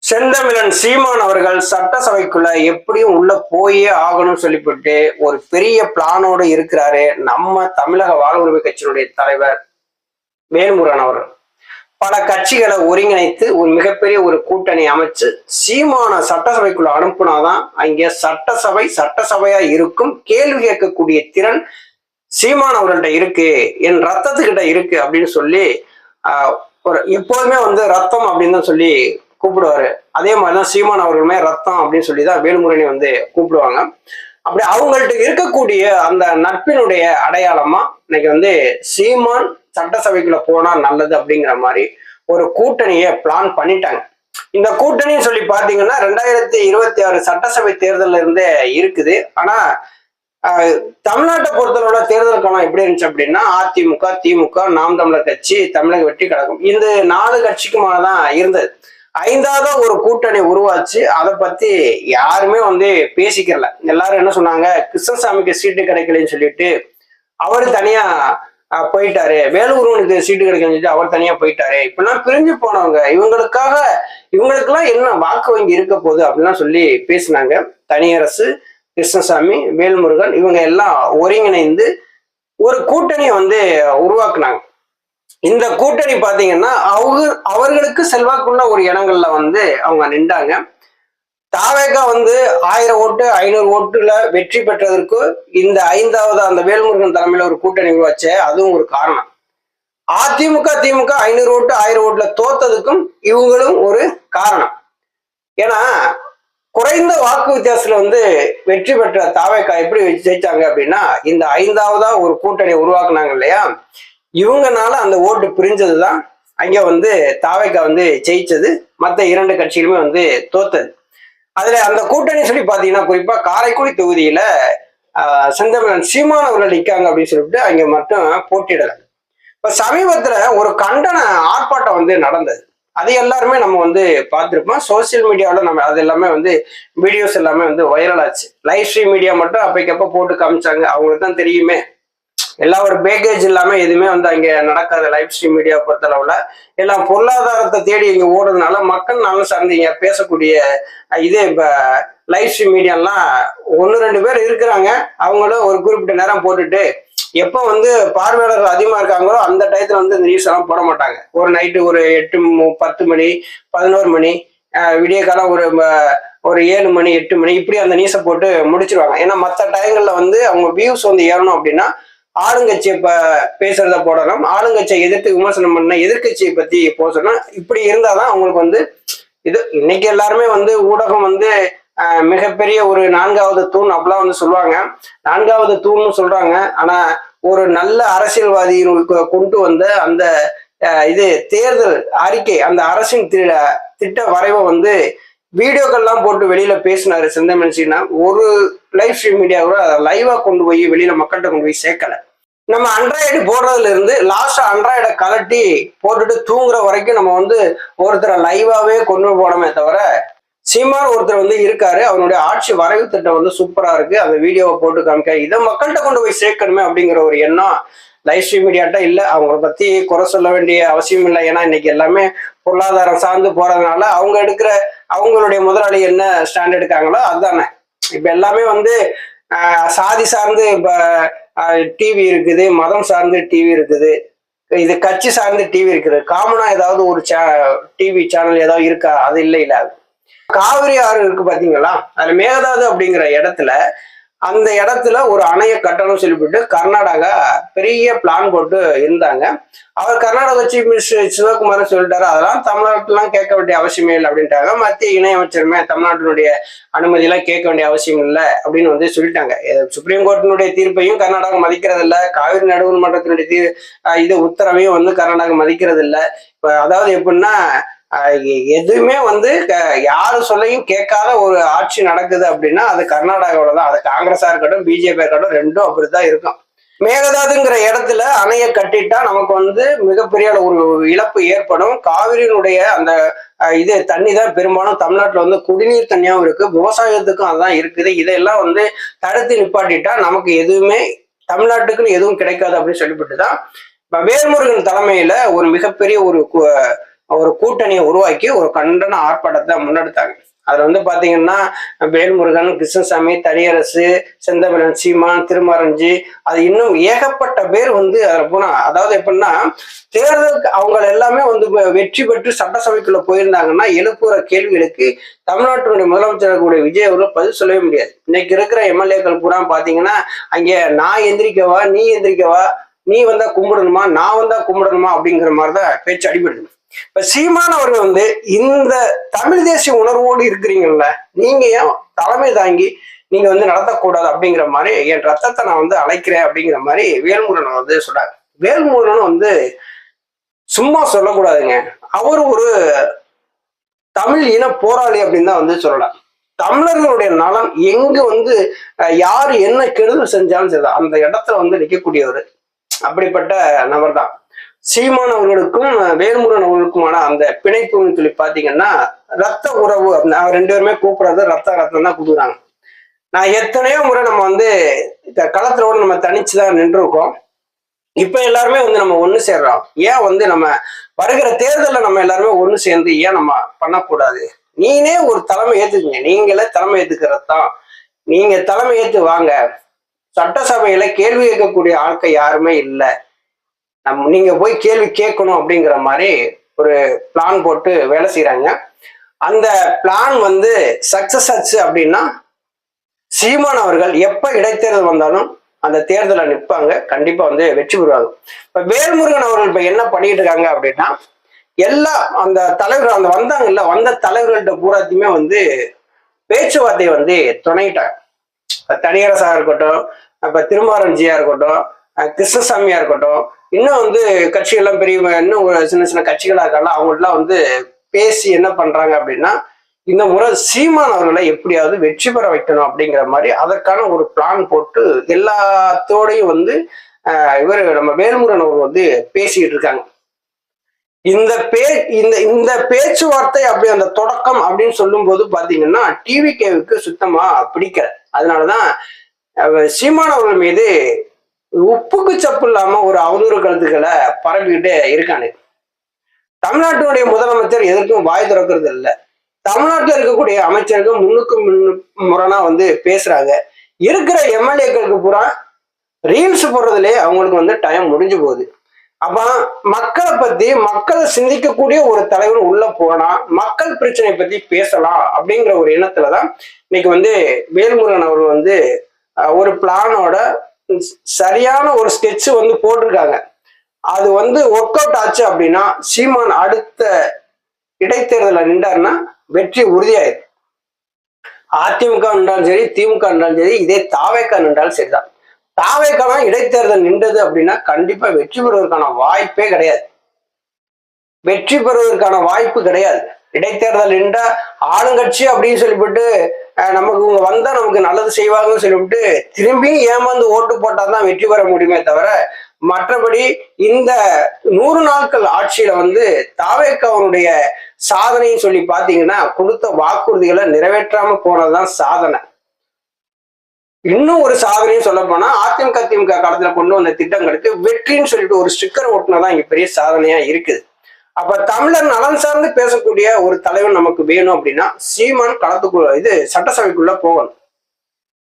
செந்தமிழன் சீமான் அவர்கள் சட்டசபைக்குள்ள எப்படியும் உள்ள போயே ஆகணும்னு சொல்லிவிட்டு ஒரு பெரிய பிளானோடு இருக்கிறாரு நம்ம தமிழக வாழ்வுரிமை கட்சியினுடைய தலைவர் வேல்முருகன் அவர்கள். பல கட்சிகளை ஒருங்கிணைத்து ஒரு மிகப்பெரிய ஒரு கூட்டணி அமைச்சு சீமான சட்டசபைக்குள்ள அனுப்புனாதான் அங்கே சட்டசபையா இருக்கும். கேள்வி கேட்கக்கூடிய திறன் சீமான் அவர்கள்ட்ட இருக்கு, என் ரத்தத்துக்கிட்ட இருக்கு அப்படின்னு சொல்லி ஒரு எப்போதுமே ரத்தம் அப்படின்னு தான் சொல்லி கூப்பிடுவாரு. அதே மாதிரிதான் சீமான் அவர்களுமே ரத்தம் அப்படின்னு சொல்லிதான் வேல்முருகனை கூப்பிடுவாங்க. அப்படி அவங்கள்ட்ட இருக்கக்கூடிய அந்த நட்பினுடைய அடையாளமா இன்னைக்கு சீமான் சட்டசபைக்குள்ள போனா நல்லது அப்படிங்கிற மாதிரி ஒரு கூட்டணியை பிளான் பண்ணிட்டாங்க. இந்த கூட்டணின்னு சொல்லி பாத்தீங்கன்னா 2026 சட்டசபை தேர்தல்ல இருந்தே இருக்குது. ஆனா தமிழ்நாட்டை பொறுத்தவரை தேர்தல் காலம் எப்படி இருந்துச்சு அப்படின்னா அதிமுக, திமுக, நாம் தமிழர் கட்சி, தமிழக வெற்றி கழகம், இந்த 4 கட்சிக்குமானதான் இருந்தது. 5ஆவது ஒரு கூட்டணி உருவாச்சு. அதை பத்தி யாருமே பேசிக்கிறல. எல்லாரும் என்ன சொன்னாங்க, கிருஷ்ணசாமிக்கு சீட்டு கிடைக்கலன்னு சொல்லிட்டு அவரு தனியா போயிட்டாரு, வேலூருக்கு சீட்டு கிடைக்கலன்னு சொல்லிட்டு அவர் தனியா போயிட்டாரு, இப்பெல்லாம் பிரிஞ்சு போனவங்க, இவங்களுக்கெல்லாம் என்ன வாக்கு வங்கி இருக்க போகுது அப்படின்லாம் சொல்லி பேசினாங்க. தனியரசு, கிருஷ்ணசாமி, வேல்முருகன் இவங்க எல்லாம் ஒருங்கிணைந்து ஒரு கூட்டணியை உருவாக்குனாங்க. இந்த கூட்டணி பாத்தீங்கன்னா அவர்களுக்கு செல்வாக்குள்ள ஒரு இடங்கள்ல அவங்க நின்றாங்க. தாவேகா 1000 ஓட்டு 500 ஓட்டுல வெற்றி பெற்றதற்கு இந்த 5ஆவது அந்த வேல்முருகன் தலைமையில ஒரு கூட்டணி உருவாச்சு, அதுவும் ஒரு காரணம். அதிமுக, திமுக 500 ஓட்டு 1000 ஓட்டுல தோத்ததுக்கும் இவங்களும் ஒரு காரணம். ஏன்னா குறைந்த வாக்கு வித்தியாசத்துல வெற்றி பெற்ற தாவேகா எப்படி ஜெயிச்சாங்க அப்படின்னா இந்த 5ஆவதா ஒரு கூட்டணி உருவாக்குனாங்க இல்லையா, இவங்கனால அந்த ஓட்டு பிரிஞ்சதுதான் அங்க தாவேகா ஜெயிச்சது, மற்ற 2 கட்சிகளுமே தோத்தது. அதுல அந்த கூட்டணி சொல்லி பாத்தீங்கன்னா குறிப்பா காரைக்குடி தொகுதியில செந்தமிழன் சீமான் அவர்கள் நிற்காங்க அப்படின்னு சொல்லிட்டு அங்க மட்டும் போட்டிடல. இப்ப சமீபத்துல ஒரு கண்டன ஆர்ப்பாட்டம் நடந்தது. அது எல்லாருமே நம்ம பார்த்திருப்போம். சோசியல் மீடியாவில் நம்ம அது எல்லாமே வீடியோஸ் எல்லாமே வைரல் ஆச்சு. லைவ் ஸ்ட்ரீம் மீடியா மட்டும் அப்பைக்கப்ப போட்டு காமிச்சாங்க. அவங்களுக்கு தான் தெரியுமே, எல்லா ஒரு பேக்கேஜ் இல்லாம எதுவுமே அங்க நடக்காது. லைவ் ஸ்ட்ரீம் மீடியா பொறுத்தளவுல எல்லாம் பொருளாதாரத்தை தேடி இங்க ஓடுறதுனால மக்கள் நல்லா சார்ந்தீங்க பேசக்கூடிய இதே இப்ப லைவ் ஸ்ட்ரீம் மீடியாலாம் 1-2 பேர் இருக்கிறாங்க. அவங்களும் ஒரு குறிப்பிட்ட நேரம் போட்டுட்டு எப்ப பார்வையாளர்கள் அதிகமா இருக்காங்களோ அந்த டயத்துல இந்த நியூஸ் எல்லாம் போட மாட்டாங்க. ஒரு நைட்டு ஒரு 8, 10 மணி, 11 மணி, விடிய காலம் ஒரு 7 மணி, 8 மணி இப்படி அந்த நியூஸை போட்டு முடிச்சிருவாங்க. ஏன்னா மற்ற டயங்கள்ல அவங்க வியூஸ் ஏறணும் அப்படின்னா ஆளுங்கட்சியை பேசுறத போடணும், ஆளுங்கட்சியை எதிர்த்து விமர்சனம் பண்ண எதிர்கட்சியை பத்தி போசணும். இப்படி இருந்தாதான் அவங்களுக்கு இது இன்னைக்கு எல்லாருமே ஊடகம் மிகப்பெரிய ஒரு 4வது தூண் அப்படிலாம் சொல்லுவாங்க. 4வது தூண்னு சொல்றாங்க. ஆனா ஒரு நல்ல அரசியல்வாதி கொண்டு வந்த அந்த இது தேர்தல் அறிக்கை, அந்த அரசின் திட்ட வரைவை வீடியோக்கள்லாம் போட்டு வெளியில பேசினாரு செந்தமிழன் சீமான். ஒரு லைவ் ஸ்ட்ரீம் மீடியா கூட அதை லைவா கொண்டு போய் வெளியில மக்கள்கிட்ட கொண்டு போய் சேர்க்கல. நம்ம அண்ட்ராய்டு போடுறதுல இருந்து லாஸ்டா அண்ட்ராய்டை கலட்டி போட்டுட்டு தூங்குற வரைக்கும் நம்ம ஒருத்தரை லைவாவே கொண்டு போனோமே தவிர, சீமான் ஒருத்தர் இருக்காரு, அவனுடைய ஆட்சி வரைவு திட்டம் சூப்பரா இருக்கு, அந்த வீடியோவை போட்டு காமிக்க, இதை மக்கள்கிட்ட கொண்டு போய் சேர்க்கணுமே அப்படிங்கிற ஒரு எண்ணம் லைவ் ஸ்ட்ரீம் மீடியாட்ட இல்லை. அவங்களை பத்தி குறை சொல்ல வேண்டிய அவசியம் இல்லை. ஏன்னா இன்னைக்கு எல்லாமே பொருளாதாரம் சார்ந்து போறதுனால அவங்க எடுக்கிற அவங்களுடைய முதலாளி என்ன ஸ்டாண்ட் எடுக்காங்களோ அதுதானே. இப்ப எல்லாமே சாதி சார்ந்து இப்ப டிவி இருக்குது, மதம் சார்ந்து டிவி இருக்குது, இது கட்சி சார்ந்து டிவி இருக்குது. காமனா ஏதாவது ஒரு டிவி சேனல் ஏதாவது இருக்கா? அது இல்லை. அது காவிரி ஆறு இருக்கு பாத்தீங்களா, அதுல மேகதாது அப்படிங்கிற இடத்துல அந்த இடத்துல ஒரு அணையை கட்டணும் சொல்லிவிட்டு கர்நாடகா பெரிய பிளான் போட்டு இருந்தாங்க. அவர் கர்நாடகா சீஃப் மினிஸ்டர் சிவகுமார் சொல்லிட்டாரு, அதெல்லாம் தமிழ்நாட்டுலாம் கேட்க வேண்டிய அவசியமே இல்லை அப்படின்ட்டாங்க. மத்திய இணையமைச்சருமே தமிழ்நாட்டினுடைய அனுமதி எல்லாம் கேட்க வேண்டிய அவசியம் இல்லை அப்படின்னு சொல்லிட்டாங்க. சுப்ரீம் கோர்ட்டினுடைய தீர்ப்பையும் கர்நாடகா மதிக்கிறது இல்லை, காவிரி நடுவர் மன்றத்தினுடைய இது உத்தரவையும் கர்நாடகா மதிக்கிறது இல்லை. இப்ப அதாவது எப்படின்னா எதுவுமே யாரு சொல்லையும் கேட்காத ஒரு ஆட்சி நடக்குது அப்படின்னா அது கர்நாடகாவோட தான். அது காங்கிரஸா இருக்கட்டும், பிஜேபி இருக்கட்டும், ரெண்டும் அப்படித்தான் இருக்கும். மேகதாதுங்கிற இடத்துல அணையை கட்டிட்டா நமக்கு மிகப்பெரிய ஒரு இழப்பு ஏற்படும். காவிரியினுடைய அந்த இது தண்ணி தான் பெரும்பாலும் தமிழ்நாட்டுல குடிநீர் தண்ணியாவும் இருக்கு, விவசாயத்துக்கும் அதுதான் இருக்குது. இதெல்லாம் தடுத்து நிப்பாட்டிட்டா நமக்கு எதுவுமே தமிழ்நாட்டுக்குன்னு எதுவும் கிடைக்காது அப்படின்னு சொல்லிவிட்டுதான் வேல்முருகன் தலைமையில ஒரு மிகப்பெரிய ஒரு ஒரு கூட்டணியை உருவாக்கி ஒரு கண்டன ஆர்ப்பாட்டத்தை முன்னெடுத்தாங்க. அதுல வந்து பாத்தீங்கன்னா வேல்முருகன், கிருஷ்ணசாமி, தனியரசு, செந்தமிழன் சீமான், திருமரஞ்சி, அது இன்னும் ஏகப்பட்ட பேர் வந்து அதுல போனா, அதாவது எப்படின்னா தேர்தலுக்கு அவங்க எல்லாமே வந்து வெற்றி பெற்று சட்டசபைக்குள்ள போயிருந்தாங்கன்னா எழுப்புற கேள்விகளுக்கு தமிழ்நாட்டினுடைய முதலமைச்சர் விஜய் அவர்கள் பதில் சொல்லவே முடியாது. இன்னைக்கு இருக்கிற எம்எல்ஏக்கள் பூரா பாத்தீங்கன்னா அங்கே நான் எந்திரிக்கவா நீ எந்திரிக்கவா, நீ வந்தா கும்பிடணுமா நான் வந்தா கும்பிடணுமா அப்படிங்கிற மாதிரிதான் பேச்சு அடிபடுது. இப்ப சீமான் அவர்கள் வந்து இந்த தமிழ் தேசிய உணர்வோடு இருக்கிறீங்கல்ல, நீங்க ஏன் தலைமை தாங்கி நீங்க வந்து நடத்தக்கூடாது அப்படிங்கிற மாதிரி என் ரத்தத்தை நான் வந்து அழைக்கிறேன் அப்படிங்கிற மாதிரி வேல்முருகன் வந்து சொல்றாரு. வேல்முருகன் வந்து சும்மா சொல்லக்கூடாதுங்க, அவர் ஒரு தமிழ் இன போராளி அப்படின்னு தான் வந்து சொல்லலாம். தமிழர்களுடைய நலன் எங்க வந்து யாரு என்ன கெடுதல் செஞ்சாலும் சரி அந்த இடத்துல வந்து நிற்கக்கூடியவர். அப்படிப்பட்ட நபர் தான் சீமான் அவர்களுக்கும் வேல்முருகன் அவர்களுக்குமான அந்த பிணைப்புன்னு சொல்லி பாத்தீங்கன்னா ரத்த உறவு. ரெண்டு பேருமே கூப்பிடுறது ரத்தம் தான் கூப்பிடுறாங்க. நான் எத்தனையோ முறை நம்ம வந்து இந்த களத்திலோடு நம்ம தனிச்சுதான் நின்றுருக்கோம். இப்ப எல்லாருமே வந்து நம்ம ஒண்ணு சேர்றோம். ஏன் வந்து நம்ம வருகிற தேர்தலில் நம்ம எல்லாருமே ஒண்ணு சேர்ந்து ஏன் நம்ம பண்ணக்கூடாது? நீனே ஒரு தலைமை ஏத்துக்குங்க, நீங்களே தலைமை ஏத்துக்கிறது தான். நீங்க தலைமை ஏத்து வாங்க. சட்டசபையில கேள்வி கேட்கக்கூடிய ஆட்கள் யாருமே இல்லை, நீங்க போய் கேள்வி கேட்கணும் அப்படிங்கிற மாதிரி ஒரு பிளான் போட்டு வேலை செய்யறாங்க. அந்த பிளான் வந்து சக்சஸ் ஆச்சு அப்படின்னா சீமான் அவர்கள் எப்ப இடைத்தேர்தல் வந்தாலும் அந்த தேர்தலை நிற்பாங்க, கண்டிப்பா வந்து வெற்றி பெறுவாங்க. இப்ப வேல்முருகன் அவர்கள் இப்ப என்ன பண்ணிட்டு இருக்காங்க அப்படின்னா எல்லா அந்த தலைவர்கள் அந்த வந்தாங்கல்ல, வந்த தலைவர்கள்ட்ட பூராத்தையுமே வந்து பேச்சுவார்த்தையை வந்து துணையிட்டாங்க. தனியரசா இருக்கட்டும், இப்ப திருமாரஞ்சியா இருக்கட்டும், கிருஷ்ணசாமியா இருக்கட்டும், இன்னும் வந்து கட்சிகள்லாம் பெரிய இன்னும் சின்ன சின்ன கட்சிகளா இருக்காங்க, அவங்கள்ட்டலாம் வந்து பேசி என்ன பண்றாங்க அப்படின்னா இந்த முறை சீமான் அவர்களை எப்படியாவது வெற்றி பெற வைக்கணும் அப்படிங்கிற மாதிரி அதற்கான ஒரு பிளான் போட்டு எல்லாத்தோடையும் வந்து இவர் நம்ம வேல்முருகன் அவர் வந்து பேசிக்கிட்டு இருக்காங்க. இந்த பேச்சுவார்த்தை அப்படி அந்த தொடக்கம் அப்படின்னு சொல்லும் போது பாத்தீங்கன்னா டிவிகேவுக்கு சுத்தமா பிடிக்கல. அதனாலதான் சீமான் அவர்கள் மீது உப்புக்கு சப்பு இல்லாம ஒரு அவதூறு கருத்துக்களை பரப்பிக்கிட்டே இருக்கானு. தமிழ்நாட்டினுடைய முதலமைச்சர் எதற்கும் வாய் திறக்கிறது இல்லை. தமிழ்நாட்டில் இருக்கக்கூடிய அமைச்சர்கள் முன்னுக்கு முரணா வந்து பேசுறாங்க. இருக்கிற எம்எல்ஏக்களுக்கு பூரா ரீல்ஸ் போடுறதுலேயே அவங்களுக்கு வந்து டைம் முடிஞ்சு போகுது. அப்ப மக்களை பத்தி மக்கள் சிந்திக்கக்கூடிய ஒரு தலைவர் உள்ள போனா மக்கள் பிரச்சனை பத்தி பேசலாம் அப்படிங்கிற ஒரு எண்ணத்துலதான் இன்னைக்கு வந்து வேல்முருகன் அவர் வந்து ஒரு பிளானோட சரியான ஒரு ஸ்கெட்ச் வந்து போட்டிருக்காங்க. அது வந்து ஒர்க் அவுட் ஆச்சு அப்படின்னா சீமான் அடுத்த இடைத்தேர்தலில் நின்றாருன்னா வெற்றி உறுதியாயிரு. அதிமுக நின்றாலும் சரி, திமுக நின்றாலும் சரி, இதே தாவேக்கா நின்றாலும் சரிதான். தாவேக்கா இடைத்தேர்தல் நின்றது அப்படின்னா கண்டிப்பா வெற்றி பெறுவதற்கான வாய்ப்பே கிடையாது. வெற்றி பெறுவதற்கான வாய்ப்பு கிடையாது. இடைத்தேர்தல் நின்றா ஆளுங்கட்சி அப்படின்னு சொல்லிவிட்டு நமக்கு இவங்க வந்தா நமக்கு நல்லது செய்வாங்கன்னு சொல்லிவிட்டு திரும்பி ஏமாந்து ஓட்டு போட்டாதான் வெற்றி பெற முடியுமே தவிர, மற்றபடி இந்த 100 நாட்கள் ஆட்சியில வந்து தாவேக்காவுடைய சாதனைன்னு சொல்லி பாத்தீங்கன்னா கொடுத்த வாக்குறுதிகளை நிறைவேற்றாம போனதுதான் சாதனை. இன்னும் ஒரு சாதனையும் சொல்ல போனா அதிமுக திமுக காலத்துல கொண்டு வந்த திட்டங்களுக்கு வெற்றின்னு சொல்லிட்டு ஒரு ஸ்டிக்கர் ஓட்டுனதான் இங்க பெரிய சாதனையா இருக்குது. அப்ப தமிழர் நலன் சார்ந்து பேசக்கூடிய ஒரு தலைவர் நமக்கு வேணும் அப்படின்னா சீமான் களத்துக்குள்ள சட்டசபைக்குள்ள போகணும்.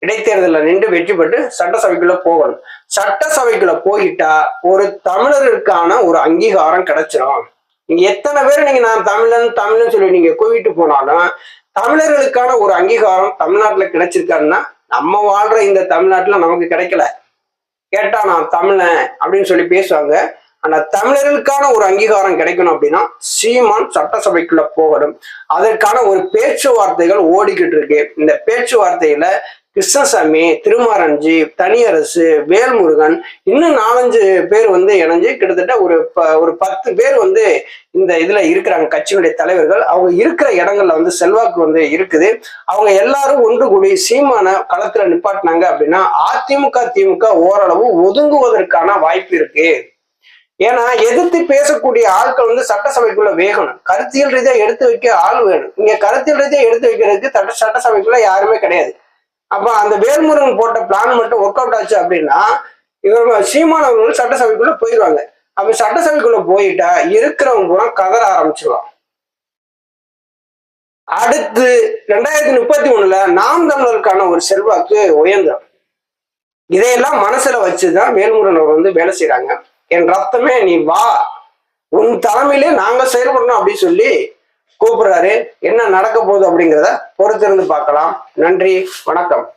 இடைத்தேர்தலில் நின்று வெற்றி பெற்று சட்டசபைக்குள்ள போகணும். சட்டசபைக்குள்ள போயிட்டா ஒரு தமிழருக்கான ஒரு அங்கீகாரம் கிடைச்சிடும். நீங்க எத்தனை பேர் நீங்க நான் தமிழன் சொல்லி நீங்க கூவிட்டு போனாலும் தமிழர்களுக்கான ஒரு அங்கீகாரம் தமிழ்நாட்டுல கிடைச்சிருக்காருன்னா நம்ம வாழ்ற இந்த தமிழ்நாட்டுல நமக்கு கிடைக்கல. கேட்டா நான் தமிழன் அப்படின்னு சொல்லி பேசுவாங்க. ஆனா தமிழர்களுக்கான ஒரு அங்கீகாரம் கிடைக்கணும் அப்படின்னா சீமான் சட்டசபைக்குள்ள போகணும். அதற்கான ஒரு பேச்சுவார்த்தைகள் ஓடிக்கிட்டு இருக்கு. இந்த பேச்சுவார்த்தையில கிருஷ்ணசாமி, திருமாரஞ்சி, தனியரசு, வேல்முருகன், இன்னும் 4-5 பேர் வந்து இணைஞ்சு கிட்டத்தட்ட ஒரு 10 பேர் வந்து இந்த இதுல இருக்கிறாங்க. கட்சியினுடைய தலைவர்கள் அவங்க இருக்கிற இடங்கள்ல வந்து செல்வாக்கு வந்து இருக்குது. அவங்க எல்லாரும் ஒன்று கூடி சீமான களத்துல நிப்பாட்டினாங்க அப்படின்னா அதிமுக திமுக ஓரளவு ஒதுங்குவதற்கான வாய்ப்பு இருக்கு. ஏன்னா எதிர்த்து பேசக்கூடிய ஆட்கள் வந்து சட்டசபைக்குள்ள வேகணும். கருத்தியல் ரீதியா எடுத்து வைக்க ஆள் வேணும். இங்க கருத்தியல் ரீதியா எடுத்து வைக்கிறதுக்கு சட்டசபைக்குள்ள யாருமே கிடையாது. அப்ப அந்த வேல்முருகன் போட்ட பிளான் மட்டும் ஒர்க் அவுட் ஆச்சு அப்படின்னா இவங்க சீமானவர்கள் சட்டசபைக்குள்ள போயிடுவாங்க. அப்ப சட்டசபைக்குள்ள போயிட்டா இருக்கிறவங்க பூரா கதற ஆரம்பிச்சிருவான். அடுத்து 2031 நாம் தமிழருக்கான ஒரு செல்வாக்கு உயர்ந்தோம். இதையெல்லாம் மனசுல வச்சுதான் வேல்முருகன் அவர் வேலை செய்யறாங்க. என் ரத்தமே நீ வா, உன் தலைமையிலே நாங்க செயல்படணும் அப்படின்னு சொல்லி கூப்பிடுறாரு. என்ன நடக்க போகுது அப்படிங்கிறத பொறுத்திருந்து பார்க்கலாம். நன்றி, வணக்கம்.